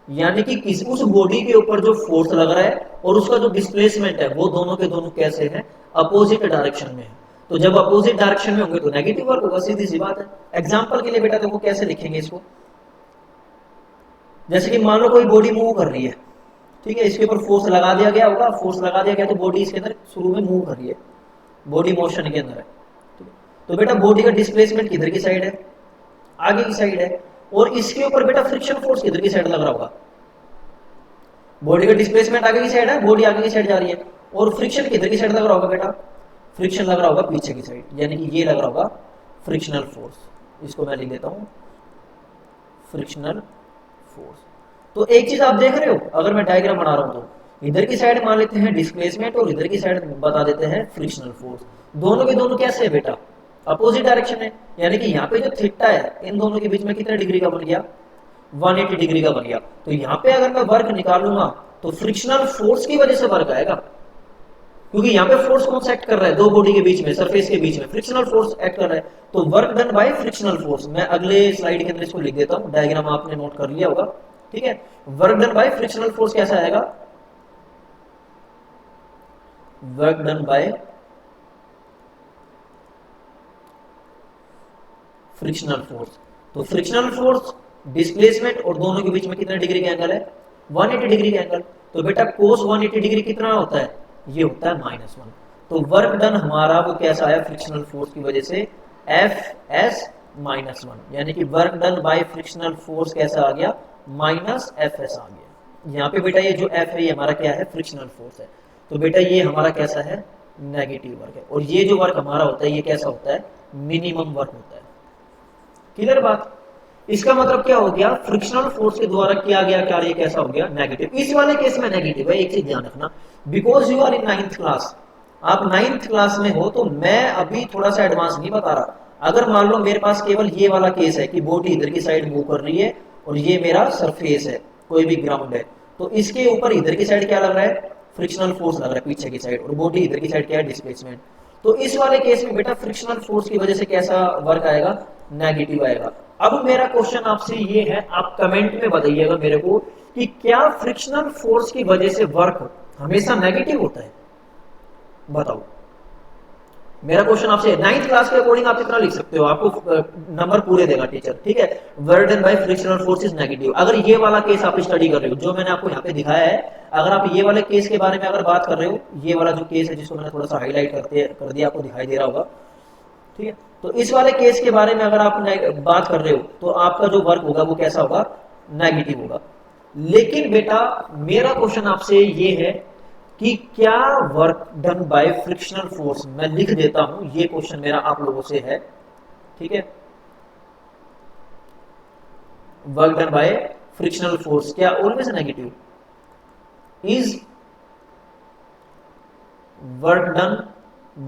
यानी कि उस बॉडी के ऊपर जो फोर्स लग रहा है और उसका जो डिस्प्लेसमेंट है वो दोनों के दोनों कैसे हैं, अपोजिट डायरेक्शन में है। तो जब अपोजिट डायरेक्शन में होंगे तो नेगेटिव वर्क होगा, सीधी सी बात है। एग्जांपल के लिए बेटा देखो कैसे लिखेंगे इसको, जैसे कि मान लो कोई बॉडी मूव कर रही है, ठीक है, इसके ऊपर फोर्स लगा दिया गया होगा, फोर्स लगा दिया गया तो बॉडी इसके अंदर शुरू में मूव कर रही है, बॉडी मोशन के अंदर है। तो बेटा बॉडी का डिस्प्लेसमेंट किधर की साइड है, आगे की साइड है, और इसके ऊपर बेटा फ्रिक्शन फोर्स किधर की साइड लग रहा होगा, बॉडी का डिस्प्लेसमेंट आगे की साइड है, बॉडी आगे की साइड जा रही है, और फ्रिक्शन किधर की साइड लग रहा होगा बेटा, फ्रिक्शन लग रहा होगा पीछे की साइड, यानी कि ये लग रहा होगा फ्रिक्शनल फोर्स। इसको मैं लिख देता हूं फ्रिक्शनल फोर्स। तो एक चीज आप देख रहे हो, अगर मैं डायग्राम बना रहा हूं तो इधर की साइड मान लेते हैं डिस्प्लेसमेंट और इधर की साइड बता देते हैं फ्रिक्शनल फोर्स। दोनों के दोनों कैसे है बेटा, अपोजिट डायरेक्शन है, यानी कि यहाँ पे जो थीटा है इन दोनों के बीच में कितने डिग्री का बन गया, 180 डिग्री का बन गया। तो यहाँ पे अगर मैं वर्क निकालूंगा तो फ्रिक्शनल फोर्स की वजह से वर्क आएगा, क्योंकि यहाँ पे फोर्स कौन सा एक्ट कर रहा है, दो बॉडी के बीच में, सरफेस के बीच में फ्रिक्शनल फोर्स एक्ट कर रहा है। तो work done by frictional force, मैं अगले स्लाइड के अंदर इसको लिख देता हूं, डायग्राम आपने नोट कर लिया होगा, ठीक है। Work done by frictional force कैसा आएगा, work done by frictional force. तो फ्रिक्शनल फोर्स, डिस्प्लेसमेंट और दोनों के बीच में कितने डिग्री का एंगल है, 180 डिग्री का एंगल। तो बेटा कोस 180 डिग्री कितना होता है, ये होता है -1। तो वर्क डन हमारा वो कैसा आया फ्रिक्शनल फोर्स की वजह से, Fs -1, यानी कि work done by frictional force कैसा आ गया, -Fs आ गया। यहाँ पे बेटा ये जो F है ये हमारा क्या है, फ्रिक्शनल फोर्स है। तो बेटा ये हमारा कैसा है, नेगेटिव वर्क है। और ये जो वर्क हमारा होता है ये कैसा होता है, मिनिमम वर्क होता है। क्लियर बात। इसका मतलब क्या हो गया, फ्रिक्शनल फोर्स के द्वारा किया गया कार्य कैसा हो गया, नेगेटिव। इस वाले केस में नेगेटिव है, एक चीज ध्यान रखना, because you are in 9th class, आप 9th क्लास में हो, तो मैं अभी थोड़ा सा एडवांस नहीं बता रहा। अगर मान लो मेरे पास केवल ये वाला केस है कि बॉडी इधर की साइड मूव कर रही है और ये मेरा सरफेस है, कोई भी ग्राउंड है, तो इसके ऊपर इधर की साइड क्या लग रहा है, फ्रिक्शनल फोर्स लग रहा है पीछे की साइड, और बॉडी इधर की साइड क्या है, डिस्प्लेसमेंट। तो इस वाले केस में बेटा फ्रिक्शनल फोर्स की वजह से कैसा वर्क आएगा, नेगेटिव आएगा। अब मेरा क्वेश्चन आपसे ये है, आप कमेंट में बताइएगा मेरे को कि क्या फ्रिक्शनल फोर्स की वजह से वर्क हमेशा नेगेटिव होता है, बताओ। मेरा क्वेश्चन आपसे, 9th क्लास के अकॉर्डिंग आप कितना लिख सकते हो, आपको नंबर पूरे देगा टीचर, ठीक है। Work done by frictional force is negative. अगर ये वाला केस आप स्टडी कर रहे हो जो मैंने आपको यहाँ पे दिखाया है, अगर आप ये वाले केस के बारे में अगर बात कर रहे हो, ये वाला जो केस है जिसको मैंने थोड़ा सा हाईलाइट कर दिया, आपको दिखाई दे रहा होगा, ठीक है। तो इस वाले केस के बारे में अगर आप बात कर रहे हो तो आपका जो वर्क होगा वो कैसा होगा, नेगेटिव होगा। लेकिन बेटा मेरा क्वेश्चन आपसे ये है कि क्या work done by frictional force, मैं लिख देता हूं, ये क्वेश्चन मेरा आप लोगों से है, ठीक है। Work done by frictional force क्या always negative, is work done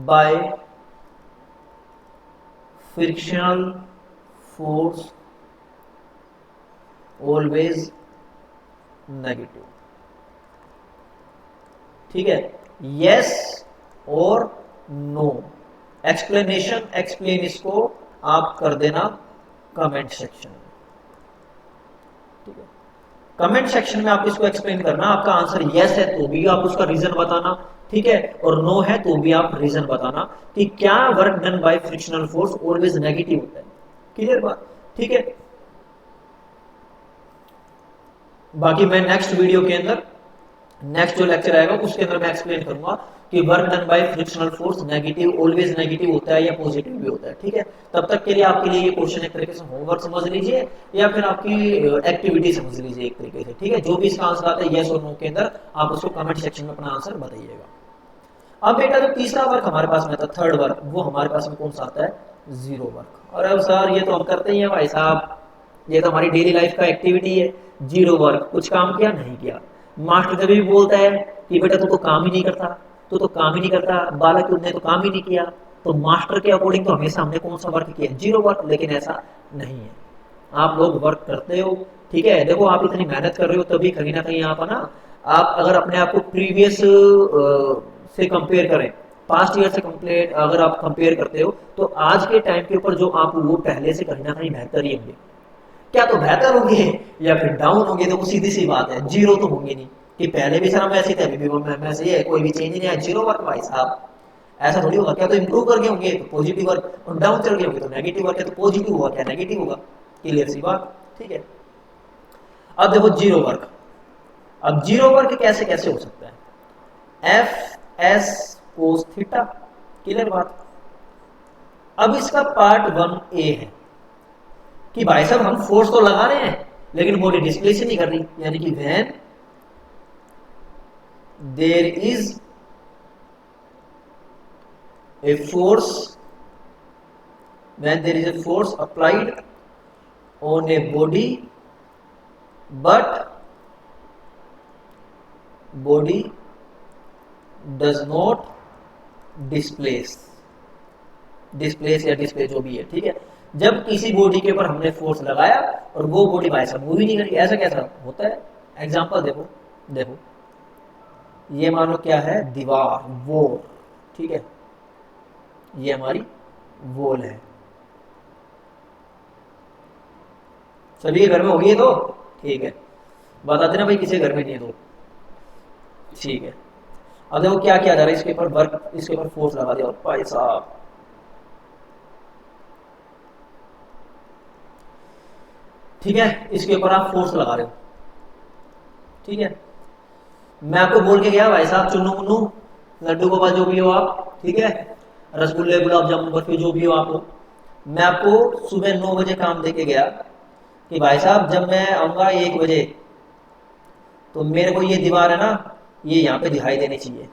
by frictional force always negative, ठीक है। यस और नो, एक्सप्लेनेशन, एक्सप्लेन इसको आप कर देना कमेंट सेक्शन में, ठीक है। कमेंट सेक्शन में आप इसको एक्सप्लेन करना, आपका आंसर यस है तो भी आप उसका रीजन बताना, ठीक है, और नो है तो भी आप रीजन बताना कि क्या work done by frictional force always negative होता है। क्लियर बात, ठीक है। बाकी मैं नेक्स्ट वीडियो के अंदर, नेक्स्ट जो लेक्चर आएगा उसके अंदर मैं एक्सप्लेन करूंगा कि work done by frictional force negative always negative होता है या पॉजिटिव भी होता है, ठीक है। तब तक के लिए आपके लिए ये क्वेश्चन एक तरीके से होमवर्क समझ लीजिए या फिर आपकी एक्टिविटी समझ लीजिए एक तरीके से, ठीक है। जो भी इसका आंसर आता है यस और नो के अंदर आप उसको कमेंट सेक्शन में अपना आंसर बताइएगा। अब बेटा जो तीसरा वर्क हमारे पास में था, थर्ड वर्क, वो हमारे पास में कौन सा आता है, जीरो वर्क। और अब सर ये तो हम करते ही हैं भाई साहब, ये तो हमारी डेली लाइफ का एक्टिविटी है, जीरो वर्क, कुछ काम किया नहीं किया। मास्टर कभी भी बोलता है कि बेटा तू तो काम ही नहीं करता, तू तो काम ही नहीं करता, बालक ने तो काम ही नहीं किया। तो मास्टर के अकॉर्डिंग तो हमेशा हमने कौन सा वर्क किया, जीरो वर्क। लेकिन ऐसा नहीं है, आप लोग वर्क करते हो, ठीक है। देखो आप इतनी मेहनत कर रहे हो तभी कहीं ना कहीं आप अगर अपने आप को प्रीवियस से कंपेयर करें, पास्ट ईयर से कंपेयर अगर आप कंपेयर करते हो, तो आज के टाइम के ऊपर जो आप वो पहले से कहीं ना कहीं बेहतर ही होंगे। क्या तो बेहतर होंगे या फिर डाउन होंगे, तो सीधी सी बात है, जीरो तो होंगे नहीं कि पहले भी सर हम ऐसे थे अभी भी हम ऐसे ही है, कोई भी चेंज नहीं है। जीरो वर्क भाई साहब ऐसा थोड़ी होगा, क्या तो इंप्रूव कर गए होंगे तो पॉजिटिव वर्क, और डाउन चल गए होंगे तो नेगेटिव वर्क है, तो पॉजिटिव हुआ क्या नेगेटिव होगा, क्लियर सी बात, ठीक है। अब देखो जीरो वर्क, अब जीरो वर्क कैसे कैसे हो सकता है, F S cos theta, clear बात। अब इसका पार्ट 1A है कि भाई साहब हम फोर्स तो लगा रहे हैं लेकिन बॉडी डिस्प्लेस ही नहीं कर रही, यानी कि when there is A force, when there is a force applied on a body, but body does not displace या डिस्प्ले जो भी है, ठीक है। जब किसी बॉडी के ऊपर हमने फोर्स लगाया और वो बॉडी भाई साहब मूव ही नहीं करी, ऐसा कैसा होता है? एग्जांपल देखो, देखो ये मान लो क्या है, दीवार, वॉल, ठीक है, ये हमारी वॉल है। सभी के घर में होगी तो ठीक है, बताते ना भाई किसी घर में नहीं है तो ठीक है। अब देखो क्या किया जा रहा है, इसके ऊपर वर्क, इसके ऊपर फोर्स लगा दिया और भाई साहब ठीक है, इसके ऊपर आप फोर्स लगा रहे हो, ठीक है। मैं आपको बोल के गया भाई साहब चुन्नू मुन्नू लड्डू गोपाल जो भी हो आप, ठीक है, रसगुल्ले गुलाब जामुन बर्फी जो भी हो आप, मैं आपको सुबह 9 बजे काम दे के गया कि भाई साहब जब मैं आऊंगा 1 बजे तो मेरे को ये दीवार है ना, ये यहाँ पे दिखाई देनी चाहिए,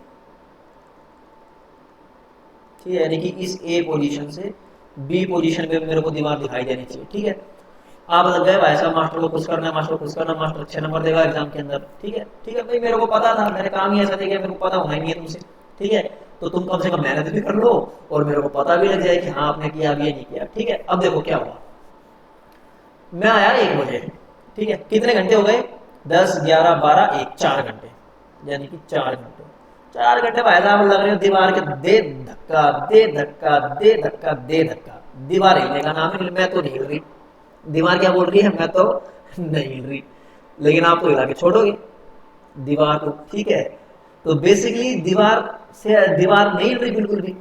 ठीक है, यानी कि इस ए पोजीशन से बी पोजीशन में मेरे को दीवार दिखाई देनी चाहिए, ठीक है। आप लग गए भाई साहब मास्टर को खुश करना, मास्टर को खुश करना, मास्टर अच्छे नंबर देगा एग्जाम के अंदर, ठीक है, ठीक है भाई, मेरे को पता था, मेरे काम ही ऐसा था कि मेरे को पता होना ही नहीं है तुमसे, ठीक है, तो तुम कम से कम मेहनत भी कर लो और मेरे को पता भी लग जाए कि हाँ आपने किया, अभी ये नहीं किया, ठीक है। अब देखो क्या हुआ, मैं आया 1 बजे, ठीक है, कितने घंटे हो गए, 10, 11, 12, 1, 4 घंटे, यानी कि 4 घंटे, 4 घंटे भाई साहब लग रहे हो दीवार के दे धक्का दे धक्का दे धक्का दे धक्का, दीवार हिलने का नाम है, मैं तो नहीं हिल रही, दीवार क्या बोल रही है, मैं तो नहीं हिल रही, लेकिन आप तो हिला के छोड़ोगे दीवार को, ठीक है। तो बेसिकली दीवार नहीं हिल रही बिल्कुल भी,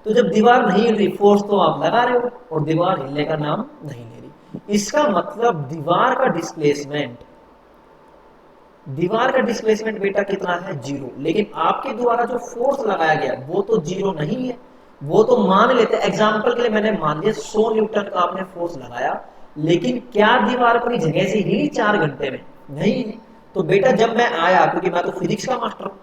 तो जब दीवार नहीं हिल रही, फोर्स तो आप लगा रहे हो और दीवार हिलने का नाम नहीं ले रही, इसका मतलब दीवार का डिस्प्लेसमेंट बेटा कितना है, 0। लेकिन आपके द्वारा जो फोर्स लगाया गया वो तो 0 नहीं है, वो तो मान लेते, एग्जाम्पल के लिए मैंने मान लिया 100 न्यूटन का आपने फोर्स लगाया, लेकिन क्या दीवार अपनी जगह से हिली 4 घंटे में? नहीं। तो बेटा जब मैं आया, क्योंकि मैं तो फिजिक्स का मास्टर हूं,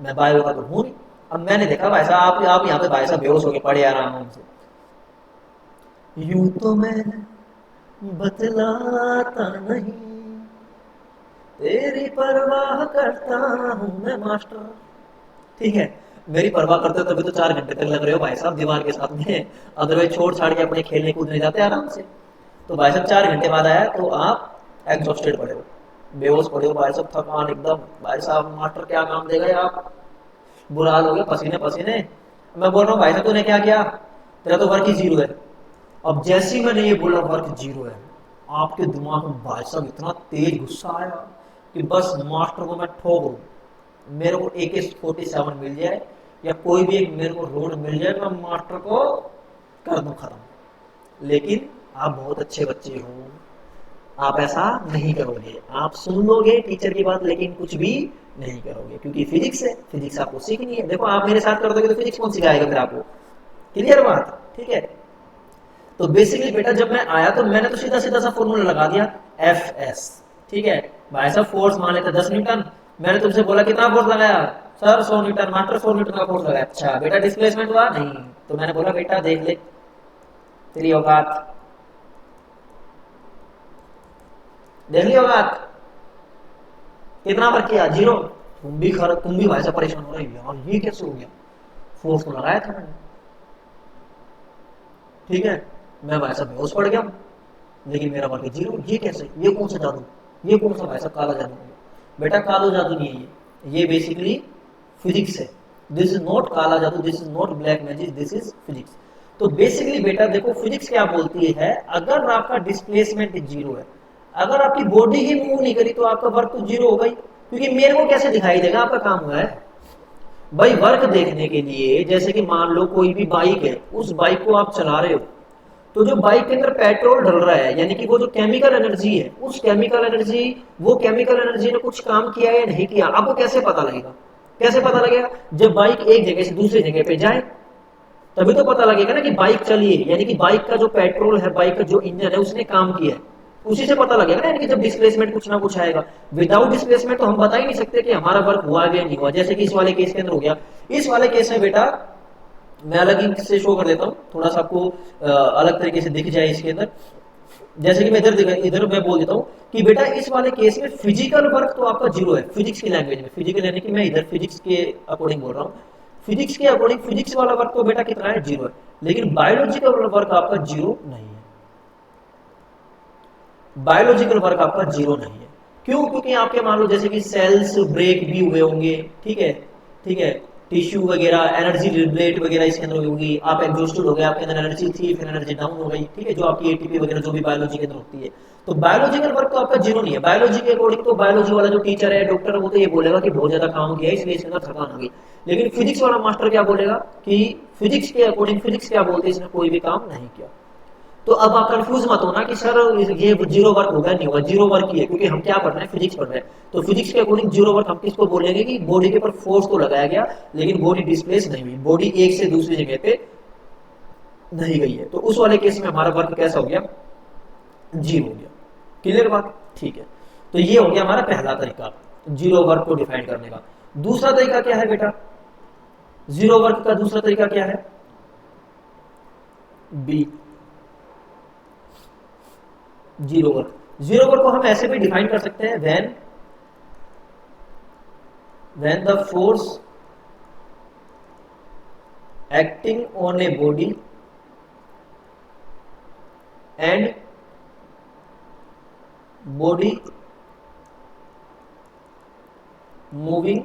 मैं बायो का तो हूं नहीं, अब मैंने देखा भाई साहब आप यहाँ पे भाई साहब बेहोश होके पड़े आराम से, यूं तो मैं बतलाता नहीं, तेरी परवाह करता हूं मैं मास्टर, ठीक है, मेरी परवाह करते हो तभी तो 4 घंटे तक लग रहे हो भाई साहब दीवार के साथ में, अदरवाइज छोड़ छाड़ के अपने खेलने कूदने जाते आराम से। तो भाई साहब 4 घंटे बाद आया तो आप एग्जॉस्टेड पड़े हो, बेहोश पड़े हो भाई साहब, थकान एकदम, भाई साहब मास्टर क्या काम देगा, आप बुरा हाल हो गया, पसीने पसीने। मैं बोल रहा हूँ भाई साहब तूने क्या किया, तेरा तो वर्क ही 0 है। अब जैसे ही मैंने ये बोला वर्क 0 है, आपके दिमाग में भाई साहब इतना तेज गुस्सा आया कि बस मास्टर को मैं ठोक दूं, मेरे को AK-47 मिल जाए या कोई भी एक मेरे को रोड मिल जाए, मैं मास्टर को कर दूं खत्म। लेकिन आप बहुत अच्छे बच्चे हो, आप ऐसा नहीं करोगे, आप सुन लोगे टीचर की बात लेकिन कुछ भी नहीं करोगे, क्योंकि फिजिक्स है, फिजिक्स आपको सीखनी है। देखो आप मेरे साथ कर दोगे तो फिजिक्स कौन सिखाएगा फिर आपको, क्लियर बात, ठीक है। तो बेसिकली बेटा जब मैं आया तो मैंने तो सीधा सीधा सा फॉर्मूला लगा दिया, FS, ठीक है। भाई साहब फोर्स मान लेते 10 न्यूटन, मैंने तुमसे बोला कितना फोर्स लगाया सर, 100 न्यूटन, मास्टर 100 न्यूटन का फोर्स लगाया, अच्छा बेटा डिस्प्लेसमेंट हुआ नहीं, तो मैंने बोला बेटा देख ले तेरी औकात, देख ली औकात, कितना वर्क किया, 0। तुम भी भाई साहब परेशान हो रहे हो यार, ये कैसे हो गया, फोर्स तो लगाया था मैंने, ठीक है, मैं भाई साहब बेहोश पड़ गया, लेकिन मेरा वर्क 0, ये कैसे, ये कौन सा जादू, ये कौन सा भाई साहब काला जादू है? बेटा काला जादू नहीं है ये बेसिकली फिजिक्स है, दिस इज नॉट काला जादू, this is not black magic, this is physics. तो बेसिकली बेटा देखो फिजिक्स क्या बोलती है, अगर आपका डिस्प्लेसमेंट 0 है, अगर आपकी बॉडी ही मूव नहीं करी तो आपका वर्क तो 0 हो गई, क्योंकि मेरे को कैसे दिखाई देगा आपका काम हुआ है भाई। वर्क देखने के लिए जैसे कि मान लो कोई भी बाइक है, उस बाइक को आप चला रहे हो, तो जो बाइक के अंदर पेट्रोल डल रहा है, यानी कि वो जो केमिकल एनर्जी है, उस केमिकल एनर्जी ने कुछ काम किया या नहीं किया, आपको कैसे पता लगेगा? कैसे पता लगेगा? जब बाइक एक जगह से दूसरी जगह पे जाए तभी तो पता लगेगा ना कि बाइक चली है, यानी कि बाइक का जो पेट्रोल है, बाइक का जो इंजन है उसने काम किया है, उसी से पता लगेगा ना। यानी कि जब डिस्प्लेसमेंट कुछ ना कुछ आएगा, विदाउट डिस्प्लेसमेंट तो हम बता ही नहीं सकते कि हमारा वर्क हुआ या नहीं हुआ। जैसे कि इस वाले केस के अंदर हो गया, इस वाले केस में बेटा मैं अलग ही से शो कर देता हूँ, थोड़ा सा आपको अलग तरीके से दिख जाए इसके अंदर। जैसे कि मैं इधर मैं बोल देता हूँ कि बेटा इस वाले केस में फिजिकल वर्क तो आपका जीरो है, फिजिक्स की लैंग्वेज में, फिजिकल यानी कि मैं इधर फिजिक्स के अकॉर्डिंग बोल रहा हूँ, फिजिक्स के अकॉर्डिंग फिजिक्स वाला वर्क तो बेटा कितना है, जीरो है। लेकिन बायोलॉजिकल वर्क आपका जीरो नहीं है, बायोलॉजिकल वर्क आपका जीरो नहीं है। क्यों? क्योंकि आपके मान लो जैसे कि सेल्स ब्रेक भी हुए होंगे, ठीक है, ठीक है, टिश्यू वगैरह एनर्जी रिलेट वगैरह इसके अंदर होगी, आप एग्जॉस्टेड हो गए, आपके अंदर एनर्जी थी फिर एनर्जी डाउन हो गई, ठीक है, जो आपकी एटीपी वगैरह जो भी बायोलॉजी के अंदर होती है। तो बायोलॉजिकल वर्क तो आपका जीरो नहीं है। बायोलॉजी के अकॉर्डिंग तो बायोलॉजी वाला जो टीचर है, डॉक्टर है, वो तो ये बोलेगा कि बहुत ज्यादा काम किया है इसलिए इसके अंदर थकान होगी। लेकिन फिजिक्स वाला मास्टर क्या बोलेगा कि फिजिक्स के अकॉर्डिंग फिजिक्स क्या बोलते हैं, इसने कोई भी काम नहीं किया। तो अब आप कंफ्यूज मत होना कि सर ये जीरो वर्क होगा, नहीं होगा, जीरो वर्क ही है, क्योंकि हम क्या पढ़ रहे हैं, फिजिक्स पढ़ रहे हैं। तो फिजिक्स के अकॉर्डिंग जीरो वर्क हम किसको बोलेंगे कि बॉडी के ऊपर फोर्स तो लगाया गया लेकिन बॉडी डिस्प्लेस नहीं हुई, बॉडी एक से दूसरी जगह पे नहीं गई है। तो उस वाले केस में हमारा वर्क कैसा हो गया, जीरो हो गया। क्लियर बात? ठीक है। तो ये हो गया हमारा पहला तरीका जीरो वर्क को डिफाइन करने का। दूसरा तरीका क्या है बेटा, जीरो वर्क का दूसरा तरीका क्या है, B, zero work. Zero work को हम ऐसे भी डिफाइन कर सकते हैं, when the force acting on a body and body moving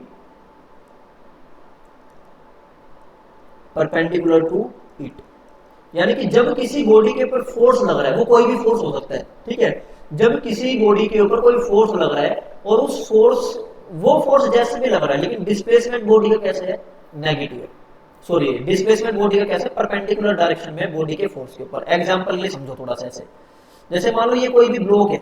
perpendicular to it। यानी कि जब किसी बॉडी के ऊपर फोर्स लग रहा है, वो कोई भी फोर्स हो सकता है, ठीक है, जब किसी बॉडी के ऊपर कोई फोर्स लग रहा है और उस फोर्स, वो फोर्स जैसे भी लग रहा है लेकिन डिस्प्लेसमेंट बॉडी का कैसे है, नेगेटिव है, सॉरी डिस्प्लेसमेंट बॉडी का कैसे, परपेंडिकुलर डायरेक्शन में बॉडी के फोर्स के ऊपर। एग्जांपल के लिए समझो थोड़ा सा ऐसे, जैसे मान लो ये कोई भी ब्लॉक है,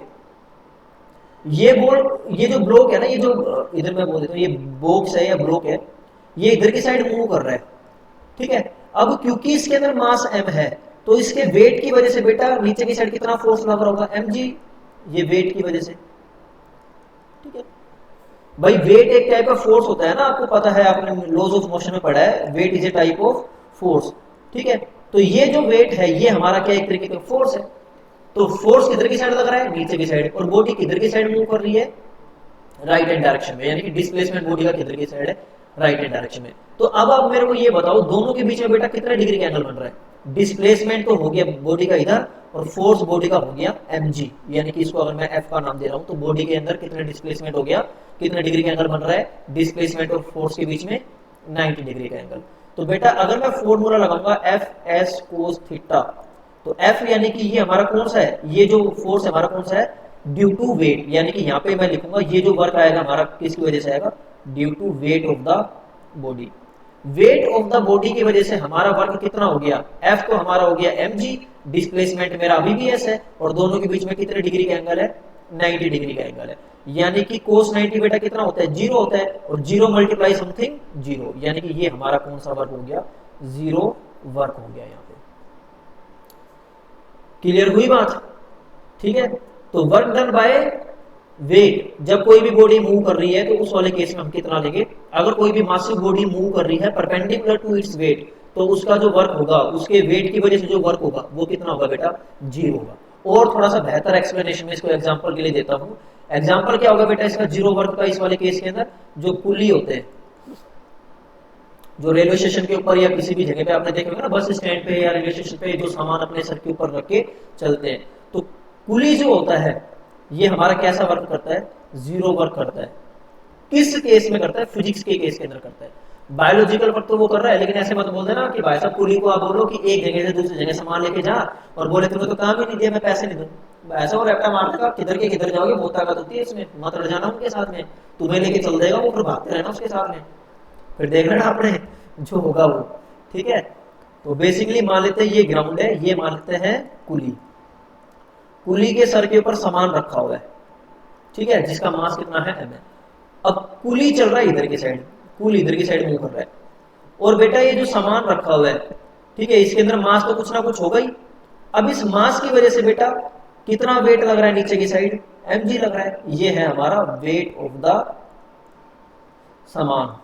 ये जो ब्लॉक है ना, ये जो इधर मैं बोल देता हूँ, ये बॉक्स है या ब्लॉक है, ये इधर की साइड मूव कर रहा है, ठीक है। अब क्योंकि इसके अंदर मास m है तो इसके वेट की वजह से बेटा नीचे की साइड कितना फोर्स लग रहा होगा, mg, ये वेट की वजह से, ठीक है भाई। वेट एक टाइप का फोर्स होता है ना, आपको पता है, आपने लॉज ऑफ मोशन में पढ़ा है, weight is a type of force, ठीक है। तो ये जो वेट है ये हमारा क्या एक तरीके का फोर्स है। तो फोर्स किधर की साइड लग रहा है, नीचे की साइड, और बॉडी किधर की साइड मूव कर रही है, राइट हैंड डायरेक्शन में, यानी कि डिस्प्लेसमेंट बॉडी का किधर की साइड है, राइट हैंड डायरेक्शन में। तो अब आप मेरे को ये बताओ दोनों के बीच में बेटा कितने डिग्री का एंगल बन रहा है, डिस्प्लेसमेंट तो हो गया बॉडी का इधर और फोर्स बॉडी का हो गया mg, यानी कि इसको अगर मैं f का नाम दे रहा हूं तो बॉडी के अंदर कितने डिस्प्लेसमेंट हो गया, कितने डिग्री का एंगल बन रहा है, डिस्प्लेसमेंट और फोर्स के बीच में 90 डिग्री का एंगल। तो बेटा अगर मैं फॉर्मूला लगाऊंगा एफ एस कोस थीटा, तो एफ यानी कि ये हमारा कौन सा है, ये जो फोर्स है हमारा कौन सा है, ड्यू टू वेट, यानी कि यहाँ पे मैं लिखूंगा ये जो वर्क आएगा हमारा किसकी वजह से आएगा, due to weight of the body. Weight of the body की वजह से हमारा वर्क कितना हो गया, एफ तो हमारा हो गया mg, डिस्प्लेसमेंट मेरा अभी भी s है, और दोनों के बीच में कितने डिग्री का एंगल है, 90 डिग्री का एंगल है। यानी कि cos 90 बेटा कितना होता है, जीरो होता है, और जीरो मल्टीप्लाई समथिंग जीरो, यानी कि ये हमारा कौन सा वर्क हो गया, जीरो वर्क हो गया यहाँ पे। क्लियर हुई बात? ठीक है। तो वर्क डन बाय वेट, जब कोई भी बॉडी मूव कर रही है तो उस वाले केस में हम कितना लेंगे, अगर कोई भी मासिव बॉडी मूव कर रही है परपेंडिकुलर टू इट्स वेट, तो उसका जो वर्क होगा उसके वेट की वजह से जो वर्क होगा वो कितना होगा बेटा, जीरो होगा। और थोड़ा सा बेहतर एक्सप्लेनेशन में इसको एग्जांपल के लिए देता हूं। एग्जांपल क्या होगा बेटा इसका जीरो वर्क का, इस वाले केस के अंदर जो पुली होते हैं, जो रेलवे स्टेशन के ऊपर या किसी भी जगह पे आपने देखे होंगे ना, बस स्टैंड पे या रेलवे स्टेशन पे जो सामान अपने सर के ऊपर रख के चलते हैं, तो पुली जो होता है ये हमारा कैसा वर्क करता है, जीरो वर्क करता है। किस केस में करता है, फिजिक्स के केस के अंदर करता है। बायोलॉजिकल वर्क तो वो कर रहा है, लेकिन ऐसे मत बोल देना कि भाई साहब पुली को आप बोलो कि एक जगह से दूसरी जगह सामान लेके जा और बोले तुम्हें तो काम ही नहीं दिया, मैं पैसे नहीं दूं, ऐसा वो रैप्टा मारने का, किधर के किधर जाओगे, बहुत ताकत होती है इसमें, मत रह जाना उनके साथ में, तुम्हें लेके चल देगा वो, फिर भागते रहना उसके साथ में, फिर देख लेना आपने जो होगा वो। ठीक है। तो बेसिकली मान लेते हैं ये ग्राउंड है, ये मान लेते हैं कुली, कुली के सर के ऊपर सामान रखा हुआ है, ठीक है, जिसका मास कितना है m है। अब कुली चल रहा है इधर की साइड, कुली इधर की साइड मूव कर रहा है, और बेटा ये जो सामान रखा हुआ है, ठीक है, इसके अंदर मास तो कुछ ना कुछ होगा ही। अब इस मास की वजह से बेटा कितना वेट लग रहा है नीचे की साइड, mg लग रहा है, ये है हमारा वेट ऑफ द सामान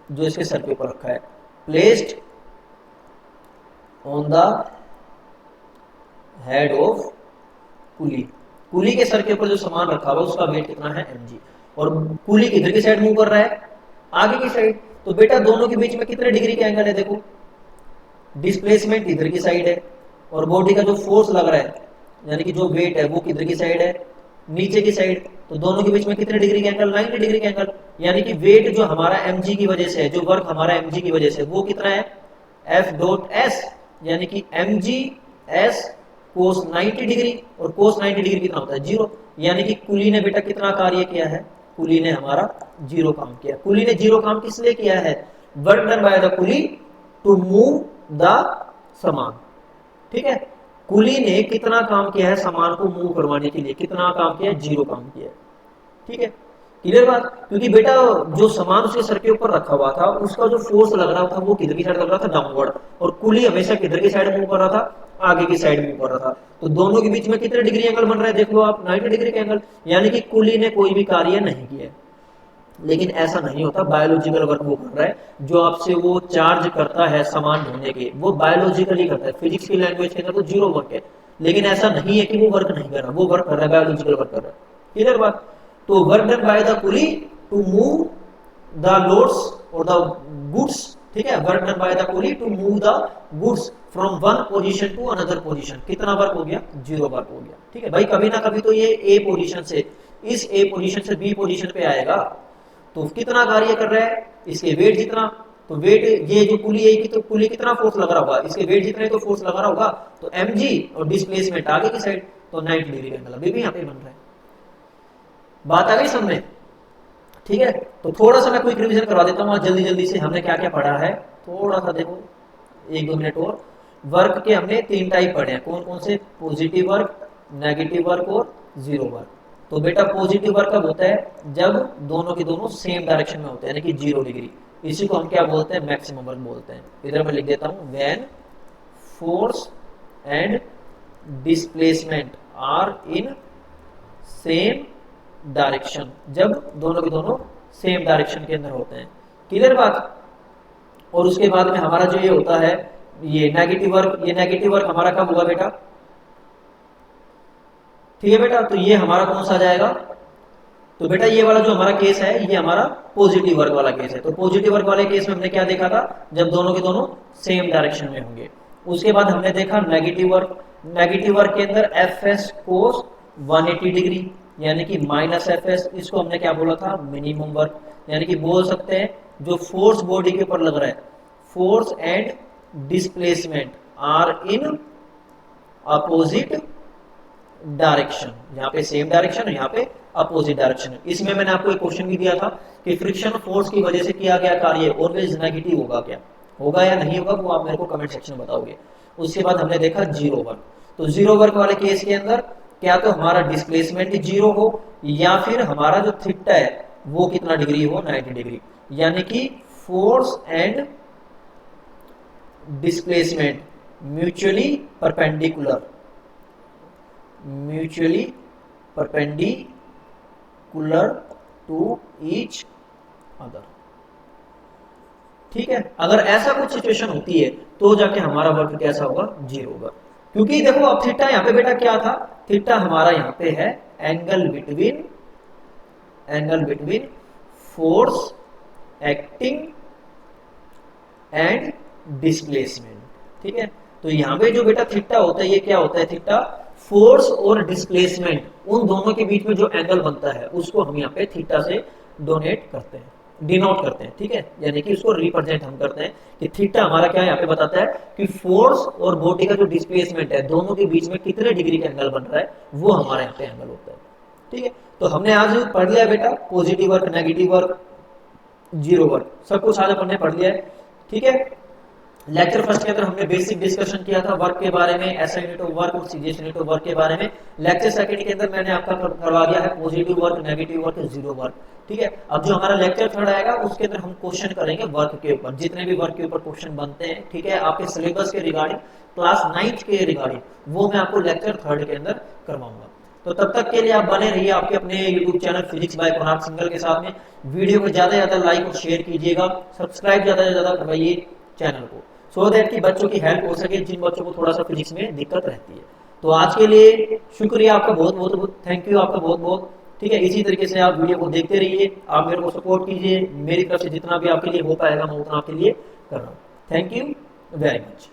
जो इसके सर के ऊपर रखा है, placed on the head of coolie, कुली के सर के ऊपर जो सामान रखा हुआ उसका वेट कितना है mg, और कुली किधर की साइड मूव कर रहा है, आगे की साइड। तो बेटा दोनों के बीच में कितने डिग्री का एंगल है, देखो डिस्प्लेसमेंट इधर की साइड है और बॉडी का जो फोर्स लग रहा है यानी कि जो वेट है वो किधर की साइड है, नीचे की साइड। तो दोनों के बीच में कितने डिग्री का एंगल, 90 डिग्री का एंगल। यानी कि वेट जो हमारा mg की वजह से है, जो वर्क हमारा mg की वजह से वो कितना है, F डॉट S, यानी कि mg S कोस 90 डिग्री, और कोस 90 डिग्री कितना होता है, 0। यानी कि कुली ने बेटा कितना कार्य किया है, कुली ने हमारा 0 काम किया। कुली ने 0 काम किस लिए किया है, work done by the coolie to move the सामान। ठीक है, कुली ने कितना काम किया है, सामान को मूव करवाने के लिए कितना काम किया है, 0 काम किया है। ठीक है, क्लियर बात। क्योंकि बेटा जो सामान उसके सर के ऊपर रखा हुआ था उसका जो फोर्स लग रहा था वो किधर की साइड लग रहा था, डाउनवर्ड, और कुली हमेशा किधर की साइड मूव कर रहा था, आगे की साइड मूव कर रहा था। तो दोनों के बीच में कितने डिग्री एंगल बन रहा है, देख लो आप, 90 डिग्री का एंगल। यानी कि कुली ने कोई भी कार्य नहीं किया। लेकिन ऐसा नहीं होता, बायोलॉजिकल वर्क वो कर रहा है, जो आपसे वो चार्ज करता है सामान ढूंढने के, वो बायोलॉजिकली करता है। फिजिक्स की लैंग्वेज के अंदर तो 0 वर्क है, लेकिन ऐसा नहीं है कि वो वर्क नहीं कर रहा, वो वर्क कर रहा है, बायोलॉजिकल वर्क कर रहा है। क्लियर बात। तो work done by the coolie to move the loads और द गुड्स। ठीक है, work done by the coolie to move the goods from one position to another position. कितना वर्क हो गया, 0 वर्क हो गया। ठीक है भाई, कभी ना कभी तो ये ए पोजीशन से, इस ए पोजीशन से बी पोजीशन पे आएगा, तो कितना कार्य कर रहा है, इसके वेट जितना। तो वेट, ये जो पुली है तो पुली कितना फोर्स लग रहा होगा, इसके वेट जितने तो फोर्स लग रहा होगा, तो mg और डिस्प्लेसमेंट आगे की साइड, तो 90 डिग्री का एंगल अभी भी यहाँ पे बन रहा है। बात आ गई समझ। ठीक है, तो थोड़ा सा मैं क्विक रिवीजन करवा देता हूँ जल्दी जल्दी से, हमने क्या क्या पढ़ा है थोड़ा सा देखो, 1-2 मिनट और। वर्क के हमने 3 टाइप पढ़े हैं, कौन कौन से, पॉजिटिव वर्क, नेगेटिव वर्क और 0 वर्क। तो बेटा पॉजिटिव वर्क कब होता है, जब दोनों के दोनों सेम डायरेक्शन में होते हैं, यानी कि 0 डिग्री। इसी को हम क्या बोलते हैं, मैक्सिमम वर्क बोलते हैं। इधर मैं लिख देता हूं, when force and displacement are in same direction, जब दोनों के दोनों सेम डायरेक्शन के अंदर होते हैं। क्लियर बात। और उसके बाद में हमारा जो ये होता है, ये नेगेटिव वर्क, ये नेगेटिव वर्क हमारा कब हुआ बेटा, ठीक है बेटा, तो ये हमारा कौन सा जाएगा, तो बेटा ये वाला जो हमारा केस है ये हमारा पॉजिटिव वर्क वाला केस है। तो पॉजिटिव वर्क वाले केस में हमने क्या देखा था, जब दोनों के दोनों सेम डायरेक्शन में होंगे। उसके बाद हमने देखा नेगेटिव वर्क। नेगेटिव वर्क के अंदर fs कोस 180 डिग्री, यानी कि -fs, इसको हमने क्या बोला था, मिनिमम वर्क। यानी कि बोल सकते हैं जो फोर्स बॉडी के ऊपर लग रहा है, force and displacement are in opposite direction, यहाँ पे सेम डायरेक्शन, यहाँ पे अपोजिट डायरेक्शन। इसमें मैंने आपको एक क्वेश्चन भी दिया था कि फ्रिक्शन फोर्स की वजह से किया गया कार्य ऑलवेज नेगेटिव होगा, क्या होगा या नहीं होगा, वो आप मेरे को कमेंट सेक्शन में बताओगे। उसके बाद हमने देखा 0 वर्क। तो 0 वर्क वाले केस के अंदर क्या तो हमारा डिस्प्लेसमेंट 0 हो, या फिर हमारा जो थीटा है वो कितना डिग्री हो, 90 डिग्री। यानी कि force and displacement mutually perpendicular, mutually perpendicular to each other. ठीक है, अगर ऐसा कुछ सिचुएशन होती है तो जाके हमारा वर्क कैसा होगा, 0 होगा। क्योंकि देखो अब थीटा यहाँ पे बेटा क्या था, थीटा हमारा यहाँ पे है angle between force acting and displacement. ठीक है, तो यहाँ पे जो बेटा थीटा होता है, ये क्या होता है, थीटा फोर्स और डिस्प्लेसमेंट उन दोनों के बीच में जो एंगल बनता है उसको हम यहाँ पे थीटा से डिनोट करते हैं। ठीक है, यानी कि उसको रिप्रेजेंट हम करते हैं कि थीटा हमारा क्या यहाँ पे बताता है कि फोर्स और बॉडी का जो डिस्प्लेसमेंट है दोनों के बीच में कितने डिग्री का एंगल बन रहा है, वो हमारा यहाँ पे एंगल होता है। ठीक है, तो हमने आज पढ़ लिया बेटा positive work, negative work, 0 work, सब कुछ आज हमने पढ़ लिया है। ठीक है, लेक्चर फर्स्ट के अंदर हमने बेसिक डिस्कशन किया था वर्क के बारे में, एसआई यूनिट ऑफ वर्क और सीजीएस यूनिट ऑफ वर्क के बारे में। लेक्चर सेकंड के अंदर मैंने आपका करवा दिया है positive work, negative work, 0 work. ठीक है, अब जो हमारा लेक्चर थर्ड आएगा उसके अंदर हम क्वेश्चन करेंगे वर्क के ऊपर, जितने भी वर्क के ऊपर क्वेश्चन बनते हैं। ठीक है, आपके सिलेबस के रिगार्डिंग, क्लास 9th के रिगार्डिंग, वो मैं आपको लेक्चर थर्ड के अंदर करवाऊंगा। तो तब तक के लिए आप बने रहिए आपके अपने YouTube channel physics bye Kunal single के साथ में। वीडियो को ज्यादा से ज्यादा लाइक और शेयर कीजिएगा, सब्सक्राइब ज्यादा से ज्यादा करवाइए चैनल को। सो दैट कि बच्चों की हेल्प हो सके जिन बच्चों को थोड़ा सा फिजिक्स में दिक्कत रहती है। तो आज के लिए शुक्रिया आपका, बहुत बहुत थैंक यू आपका बहुत बहुत। ठीक है, इसी तरीके से आप वीडियो को देखते रहिए, आप मेरे को सपोर्ट कीजिए, मेरी तरफ से जितना भी आपके लिए हो पाएगा मैं उतना आपके लिए कर रहा हूँ। Thank you very much.